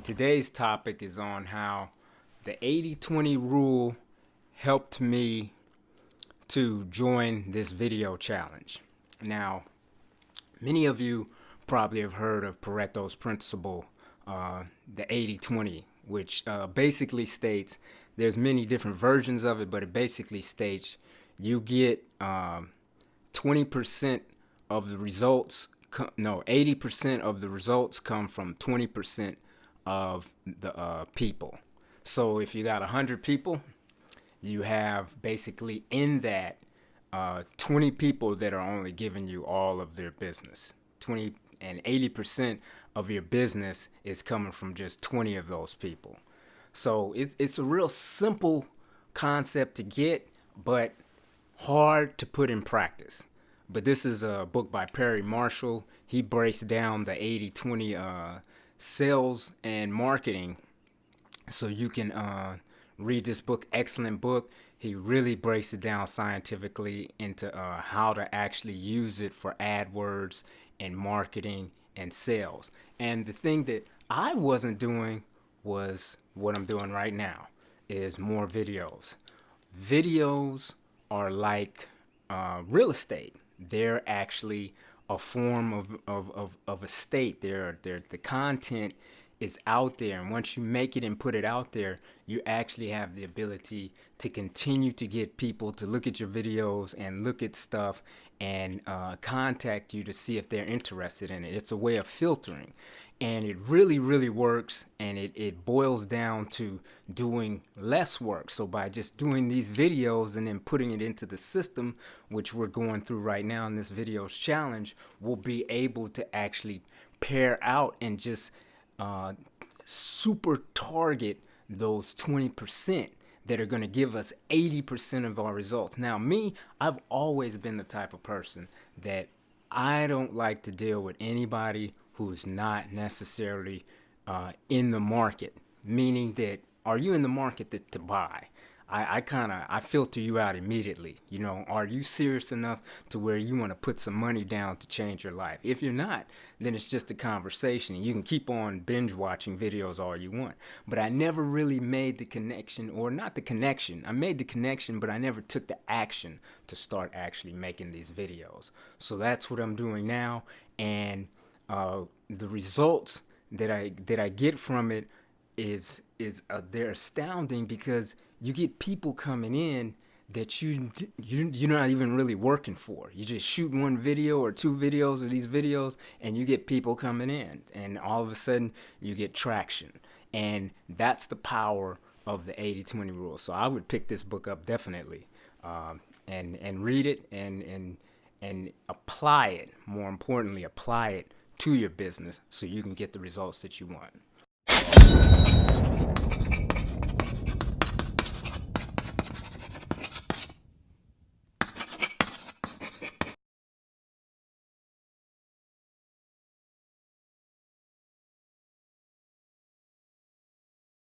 today's topic is on how the 80-20 rule helped me to join this video challenge. Now, many of you probably have heard of Pareto's principle, the 80-20, which basically states, there's many different versions of it, but it basically states you get 20% of the results, 80% of the results come from 20% of the people. So if you got 100 people, you have basically in that 20 people that are only giving you all of their business. 20 and 80% of your business is coming from just 20 of those people. So it's a real simple concept to get, but hard to put in practice. But this is a book by Perry Marshall. He breaks down the 80-20 sales and marketing. So you can read this book, excellent book. He really breaks it down scientifically into how to actually use it for AdWords and marketing and sales. And the thing that I wasn't doing was what I'm doing right now, is more videos. Videos are like real estate. They're actually a form of a state. The content is out there, and once you make it and put it out there, you actually have the ability to continue to get people to look at your videos and look at stuff and contact you to see if they're interested in it. It's a way of filtering, and it really works, and it boils down to doing less work. So by just doing these videos and then putting it into the system, which we're going through right now in this videos challenge, we'll be able to actually pair out and just super target those 20% that are going to give us 80% of our results. Now, me, I've always been the type of person that I don't like to deal with anybody who's not necessarily in the market, meaning that, are you in the market to buy? I filter you out immediately. You know, are you serious enough to where you want to put some money down to change your life? If you're not, then it's just a conversation. You can keep on binge watching videos all you want. But I never really made the connection, or not the connection. I made the connection, but I never took the action to start actually making these videos. So that's what I'm doing now, and the results that I get from it is they're astounding, because you get people coming in that you're not even really working for. You just shoot one video or two videos of these videos, and you get people coming in, and all of a sudden you get traction. And that's the power of the 80-20 rule. So I would pick this book up definitely, and read it and apply it. More importantly, apply it to your business so you can get the results that you want.